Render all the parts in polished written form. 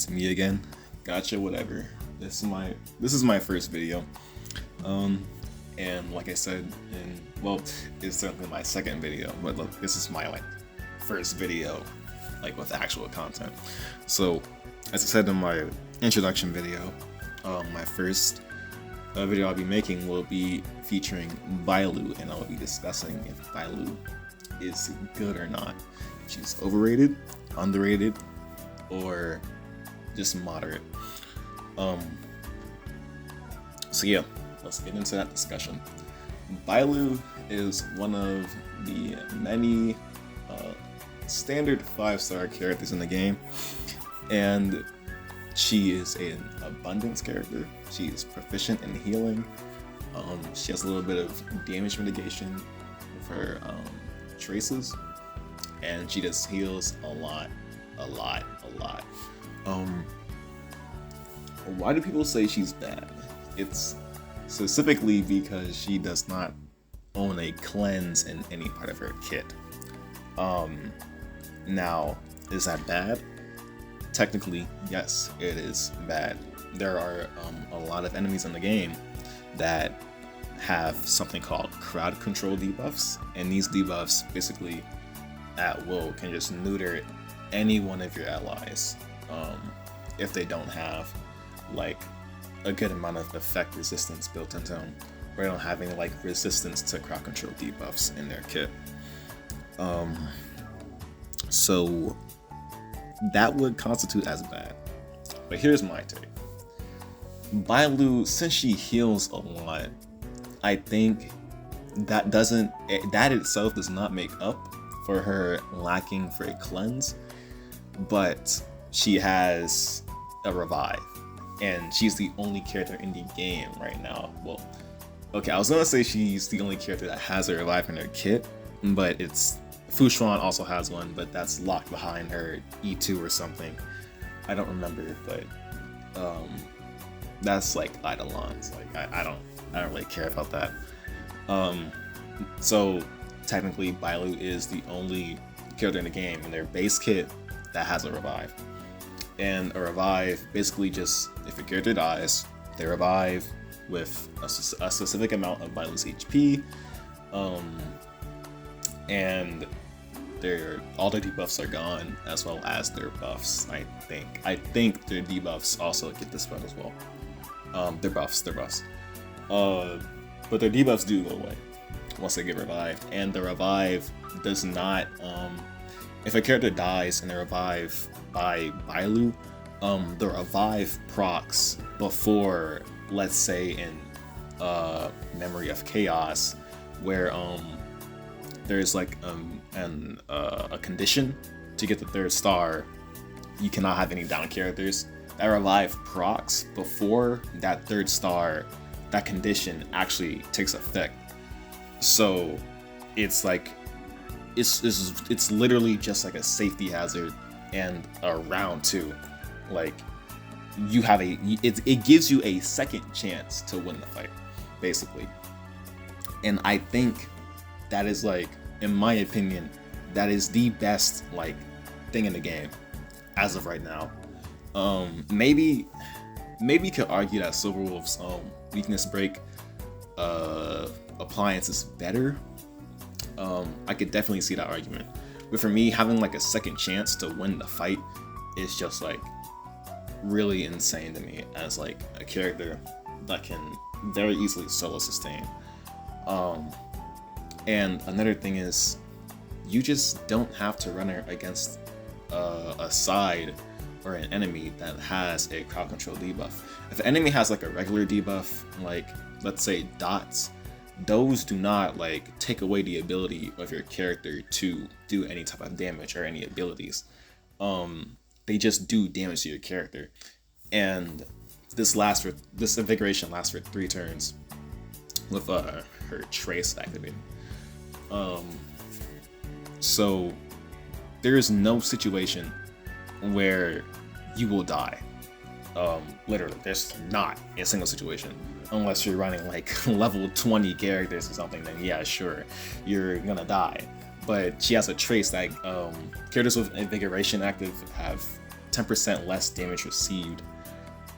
it's me again. Gacha, whatever. This is my first video. And like I said, it's certainly my second video, but look, this is my first video, with actual content. So, as I said in my introduction video, my first video I'll be making will be featuring Bailu, and I'll be discussing if Bailu is good or not. If she's overrated, underrated, or just moderate. So yeah, let's get into that discussion. Bailu is one of the many standard 5-star characters in the game, and she is an abundance character. She is proficient in healing. She has a little bit of damage mitigation with her traces, and she just heals a lot. Why do people say she's bad? It's specifically because she does not own a cleanse in any part of her kit. Now, is that bad? Technically, yes, it is bad. There are a lot of enemies in the game that have something called crowd control debuffs, and these debuffs basically at will can just neuter any one of your allies if they don't have a good amount of effect resistance built into them, or they don't have any resistance to crowd control debuffs in their kit. So that would constitute as bad. But here's my take. Bailu, since she heals a lot, I think that itself does not make up for her lacking for a cleanse, but she has a revive, and she's the only character in the game right now. Well, okay, I was gonna say she's the only character that has a revive in her kit, but Fushuan also has one, but that's locked behind her E2 or something. I don't remember, but that's Eidolon's. I don't really care about that. So technically Bailu is the only character in the game in their base kit that has a revive. And a revive basically just, if a character dies, they revive with a specific amount of Bailu's HP, and all their debuffs are gone, as well as their buffs. I think their debuffs also get dispelled as well. Their buffs. But their debuffs do go away once they get revived, and the revive does not. If a character dies and they revive by Bailu, the revive procs before, let's say in Memory of Chaos, where there's a condition to get the 3rd star. You cannot have any down characters. That revive procs before that 3rd star, that condition actually takes effect. So it's it's literally just a safety hazard, and a round 2. You have it gives you a second chance to win the fight, basically. And I think that is in my opinion, that is the best thing in the game as of right now. Maybe you could argue that Silverwolf's weakness break appliance is better. I could definitely see that argument, but for me, having a second chance to win the fight is just really insane to me as a character that can very easily solo sustain. And another thing is, you just don't have to run her against a side or an enemy that has a crowd control debuff. If the enemy has a regular debuff, let's say dots, those do not take away the ability of your character to do any type of damage or any abilities. They just do damage to your character, and this invigoration lasts for 3 turns with her trace activated. So there is no situation where you will die. Literally, there's not a single situation, unless you're running level 20 characters or something. Then yeah, sure, you're gonna die. But she has a trace that characters with invigoration active have 10% less damage received.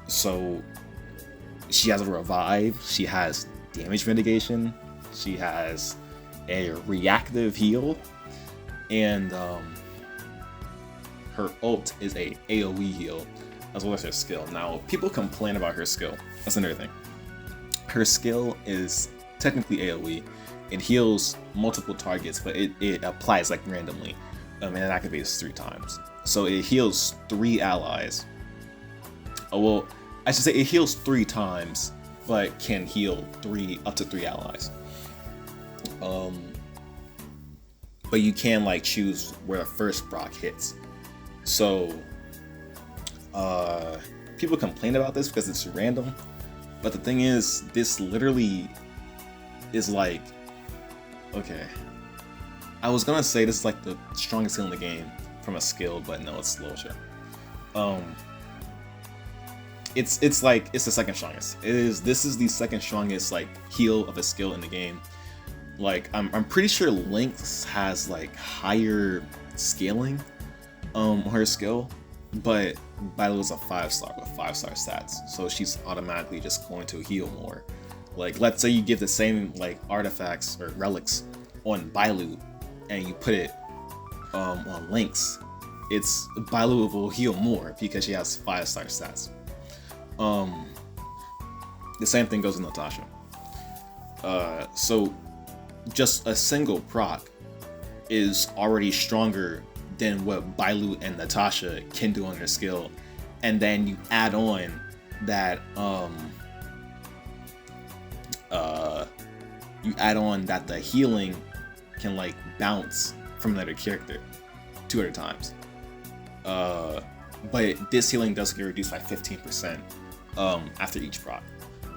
So she has a revive, she has damage mitigation, she has a reactive heal, and her ult is a AoE heal, as well as her skill. Now, people complain about her skill. That's another thing. Her skill is technically AoE. It heals multiple targets, but it applies like randomly, and it activates 3 times. So it heals 3 allies. Oh, well, I should say it heals 3 times, but can heal up to 3 allies. But you can like choose where the first proc hits. So people complain about this because it's random, but the thing is, this literally is like, okay, I was gonna say this is like the strongest heal in the game from a skill, but no, it's Locha. It's the second strongest. This is the second strongest like heal of a skill in the game. Like I'm pretty sure Lynx has like higher scaling on her skill, but Bailu is a 5-star with 5-star stats, so she's automatically just going to heal more. Like, let's say you give the same like artifacts or relics on Bailu and you put it on Lynx, Bailu will heal more because she has 5-star stats. The same thing goes with Natasha. So just a single proc is already stronger than what Bailu and Natasha can do on their skill, and then you add on that the healing can like bounce from another character 2 other times. But this healing does get reduced by 15% after each proc.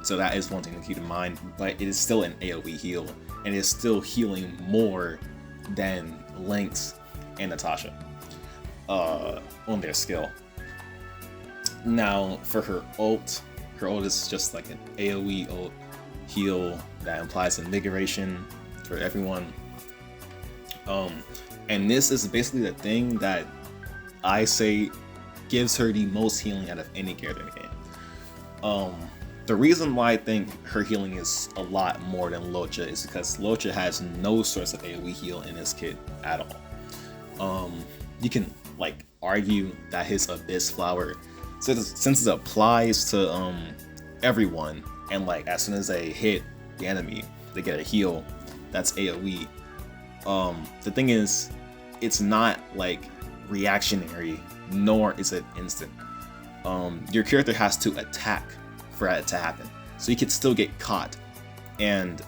So that is one thing to keep in mind, but it is still an AoE heal, and it is still healing more than Lynx and Natasha on their skill. Now, for her ult is just like an AoE ult heal that implies invigoration for everyone. And this is basically the thing that I say gives her the most healing out of any character in the game. The reason why I think her healing is a lot more than Locha is because Locha has no source of AoE heal in his kit at all. You can like argue that his Abyss Flower, since it applies to everyone, and like as soon as they hit the enemy, they get a heal that's AoE. The thing is, it's not like reactionary, nor is it instant. Your character has to attack for it to happen, so you could still get caught, and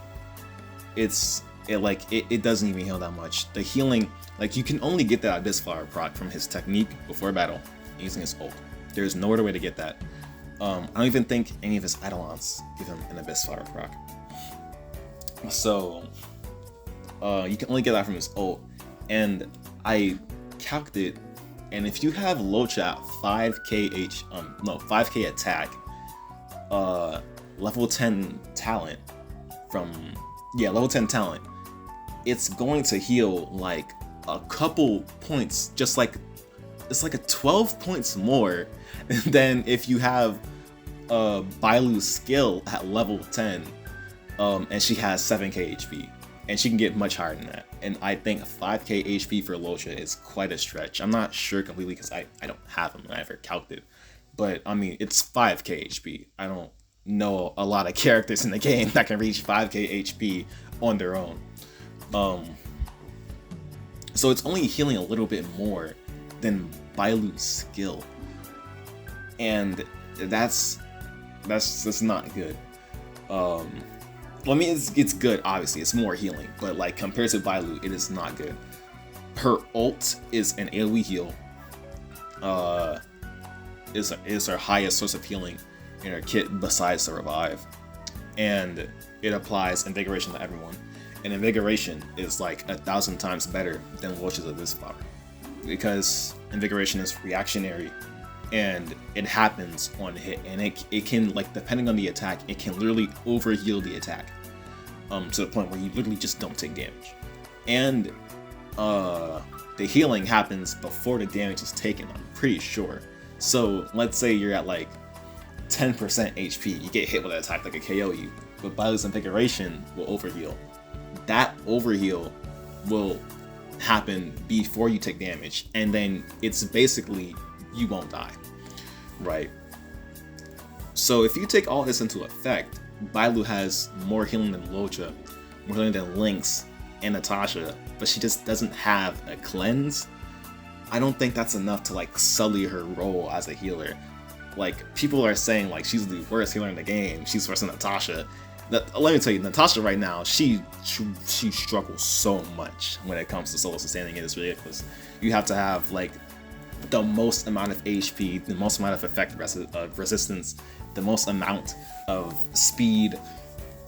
it doesn't even heal that much. The healing, like, you can only get that Abyss Flower proc from his technique before battle using his ult. There's no other way to get that. I don't even think any of his Eidolons give him an Abyss Flower proc. So you can only get that from his ult, and I calculated, and if you have Locha at 5k attack, level 10 talent level 10 talent, it's going to heal like a couple points, just like it's like a 12 points more than if you have Bailu's skill at level 10, and she has 7k HP, and she can get much higher than that. And I think 5k HP for Locha is quite a stretch. I'm not sure completely because I don't have him, I never calculated, but I mean, it's 5k HP. I don't know a lot of characters in the game that can reach 5k HP on their own. So it's only healing a little bit more than Bailu's skill, and that's not good. Well, I mean, it's good, obviously, it's more healing, but like compared to Bailu, it is not good. Her ult is an AoE heal, is her highest source of healing in her kit besides the revive, and it applies invigoration to everyone, and invigoration is like 1,000 times better than Locha's Abyss Flower, because invigoration is reactionary and it happens on hit, and it can, like, depending on the attack, it can literally over heal the attack to the point where you literally just don't take damage, and the healing happens before the damage is taken, I'm pretty sure. So let's say you're at like 10% HP, you get hit with an attack like a KO you, but Bailu's Invigoration will overheal. That overheal will happen before you take damage, and then it's basically you won't die, right? So if you take all this into effect, Bailu has more healing than Luocha, more healing than Lynx and Natasha, but she just doesn't have a cleanse. I don't think that's enough to like sully her role as a healer. Like, people are saying like she's the worst healer in the game, she's worse than Natasha. Let me tell you, Natasha right now, she struggles so much when it comes to solo sustaining. It is ridiculous. You have to have like the most amount of HP, the most amount of effect resistance, the most amount of speed,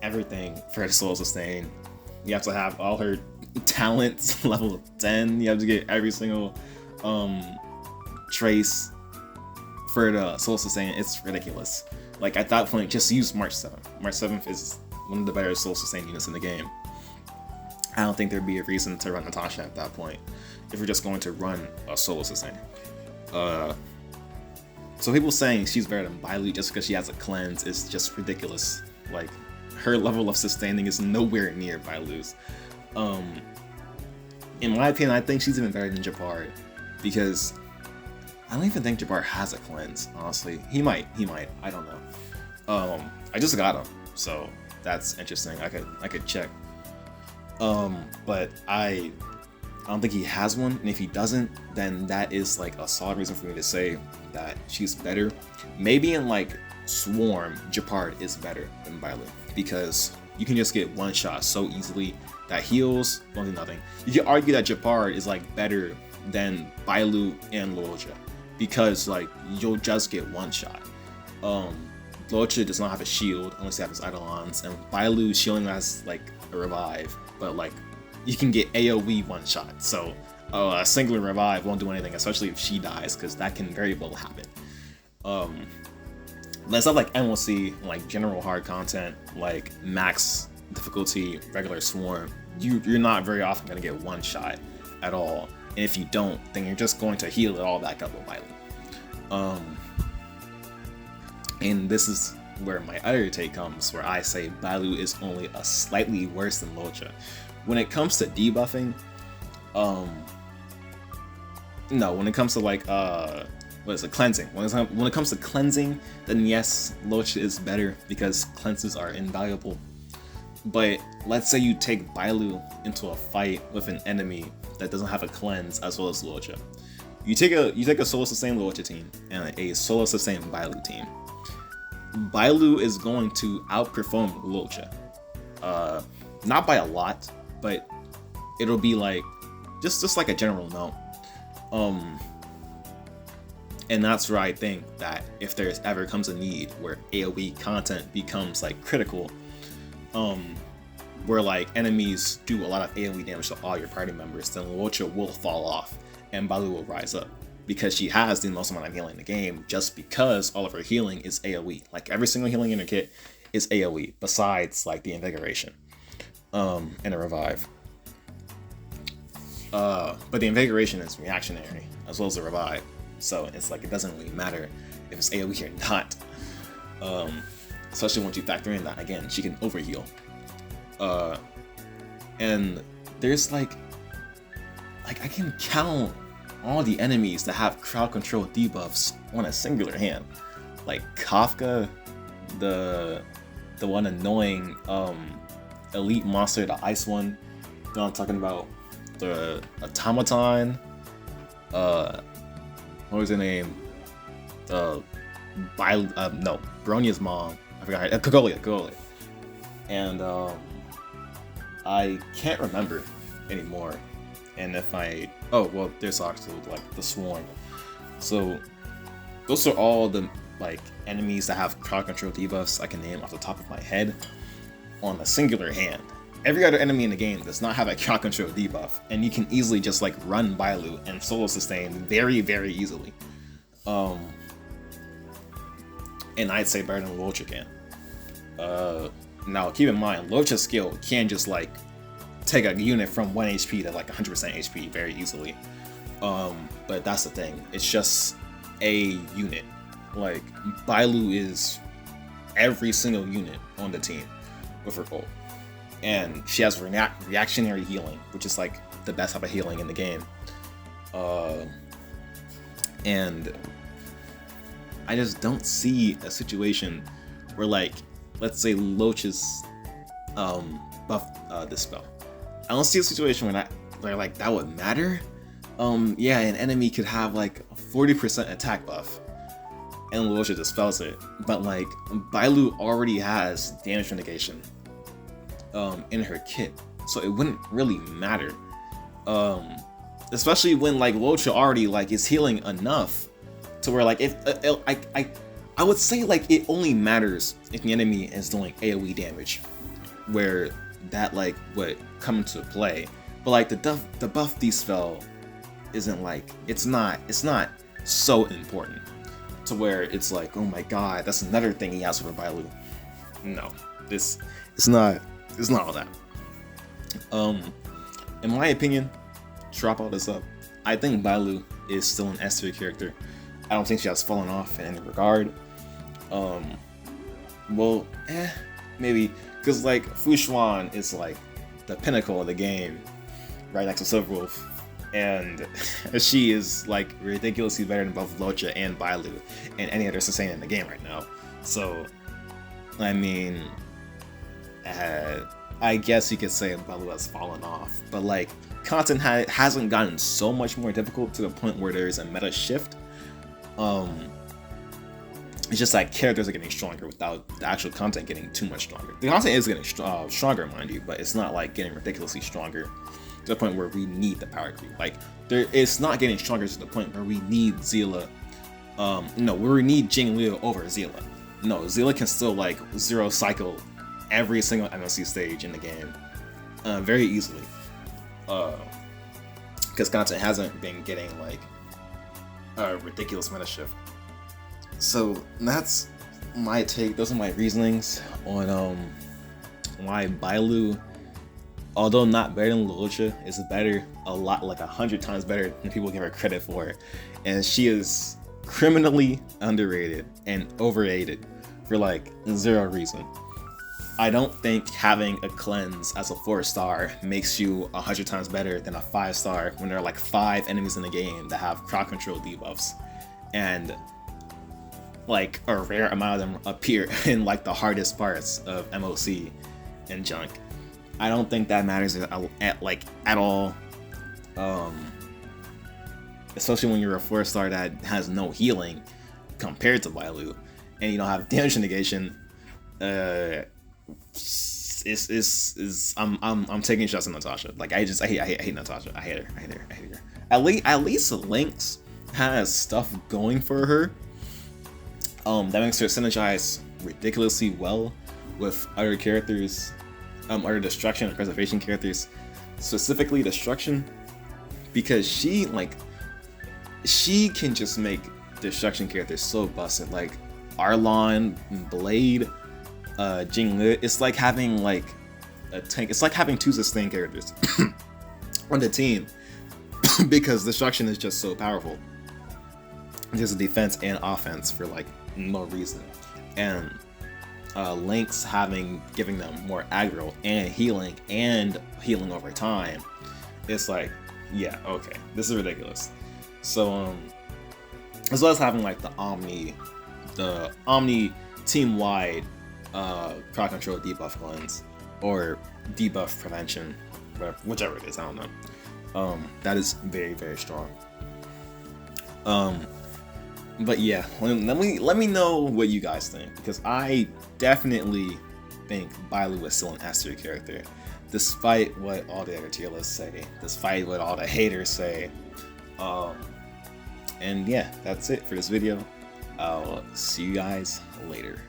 everything for her to solo sustain. You have to have all her talents level 10. You have to get every single trace for the solo sustain. It's ridiculous. Like, at that point, just use March 7th. March 7th is one of the better solo sustain units in the game. I don't think there'd be a reason to run Natasha at that point if you're just going to run a solo sustain. So people saying she's better than Bailu just because she has a cleanse is just ridiculous. Like, her level of sustaining is nowhere near Bailu's. In my opinion, I think she's even better than Japard, because I don't even think Japard has a cleanse, honestly. He might, I don't know. I just got him, so that's interesting. I could check. But I don't think he has one, and if he doesn't, then that is like a solid reason for me to say that she's better. Maybe in like Swarm, Japard is better than Bailu, because you can just get one shot so easily that heals, don't do nothing. You can argue that Japard is like better than Bailu and Luocha, because like you'll just get one shot. Luocha does not have a shield unless you have his Eidolons, and Bailu shielding has like a revive, but like you can get AoE one shot, so a singular revive won't do anything, especially if she dies, because that can very well happen. But stuff like MLC, like general hard content, like max difficulty, regular Swarm, you're not very often going to get one shot at all, and if you don't, then you're just going to heal it all back up with Bailu. And this is where my other take comes, where I say Bailu is only a slightly worse than Luocha. When it comes to debuffing, no, when it comes to like what is it, cleansing? When it comes to cleansing, then yes, Luocha is better because cleanses are invaluable. But let's say you take Bailu into a fight with an enemy that doesn't have a cleanse as well as Luocha. You take a solo sustain Luocha team and a solo sustain Bailu team. Bailu is going to outperform Luocha. Not by a lot, but it'll be like just like a general note. And that's where I think that if there's ever comes a need where AoE content becomes like critical, where like enemies do a lot of AoE damage to all your party members, then Luocha will fall off and Bailu will rise up, because she has the most amount of healing in the game, just because all of her healing is AoE. Like, every single healing in her kit is AoE, besides like the Invigoration and a revive. But the Invigoration is reactionary as well as the revive, so it's like it doesn't really matter if it's AoE or not. Especially once you factor in that again she can overheal. And there's like I can count all the enemies that have crowd control debuffs on a singular hand. Like Kafka, the one annoying elite monster, the ice one. You know what I'm talking about? The automaton. What was her name? Baronia's mom. I forgot her. Kogolia. And I can't remember anymore. And if there's actually like the Swarm. So those are all the like enemies that have crowd control debuffs I can name off the top of my head on a singular hand. Every other enemy in the game does not have a crowd control debuff, and you can easily just like run Bailu and solo sustain very, very easily. And I'd say better than Luocha can. Now keep in mind, Luocha's skill can just like take a unit from 1 HP to like 100% HP very easily. But that's the thing. It's just a unit. Like, Bailu is every single unit on the team with her ult. And she has reactionary healing, which is like the best type of healing in the game. And I just don't see a situation where, like, let's say Loach's buff Dispel. I don't see a situation where like that would matter. Yeah, an enemy could have like a 40% attack buff and Locha dispels it, but like Bailu already has damage negation in her kit, so it wouldn't really matter. Especially when like Locha already like is healing enough to where like if I would say like it only matters if the enemy is doing AoE damage, where that like would come into play. But like the buff dispel isn't like it's not so important to where it's like, oh my god, that's another thing he has for Bailu. No, it's not all that. In my opinion, to wrap all this up, I think Bailu is still an S tier character. I don't think she has fallen off in any regard. Well, maybe, because like Fu Xuan is like the pinnacle of the game, right next to Silverwolf, and she is like ridiculously better than both Locha and Bailu and any other Sasane in the game right now. So, I mean, I guess you could say Bailu has fallen off, but like content hasn't gotten so much more difficult to the point where there's a meta shift. It's just like characters are getting stronger without the actual content getting too much stronger. The content is getting stronger, mind you, but it's not like getting ridiculously stronger to the point where we need the power creep. Like, it's not getting stronger to the point where we need Zila. No, where we need GINYU over Zila. No, Zila can still like zero cycle every single MLC stage in the game very easily. Because content hasn't been getting like a ridiculous meta shift. So that's my take. Those are my reasonings on why Bailu, although not better than Locha, is better, a lot, like 100 times better than people give her credit for. And she is criminally underrated and overrated for like zero reason. I don't think having a cleanse as a 4-star makes you 100 times better than a 5-star when there are like 5 enemies in the game that have crowd control debuffs, and like a rare amount of them appear in like the hardest parts of MOC and junk. I don't think that matters at all. Especially when you're a 4-star that has no healing compared to Bailu, and you don't have damage negation. I'm taking shots at Natasha. Like I hate Natasha. I hate her. At least Lynx has stuff going for her. That makes her synergize ridiculously well with other characters, other destruction and preservation characters, specifically destruction, because she can just make destruction characters so busted. Like Arlon, Blade, GINYU. It's like having like a tank. It's like having 2 sustain characters on the team because destruction is just so powerful. There's a defense and offense for like no reason, and Lynx giving them more aggro and healing over time. It's like, yeah, okay, this is ridiculous. So as well as having like the Omni team-wide crowd control debuff cleanse or debuff prevention, whichever it is, I don't know. That is very, very strong. But yeah, let me know what you guys think, because I definitely think Bailu is still an S tier character, despite what all the other tier lists say, despite what all the haters say. And yeah, that's it for this video. I'll see you guys later.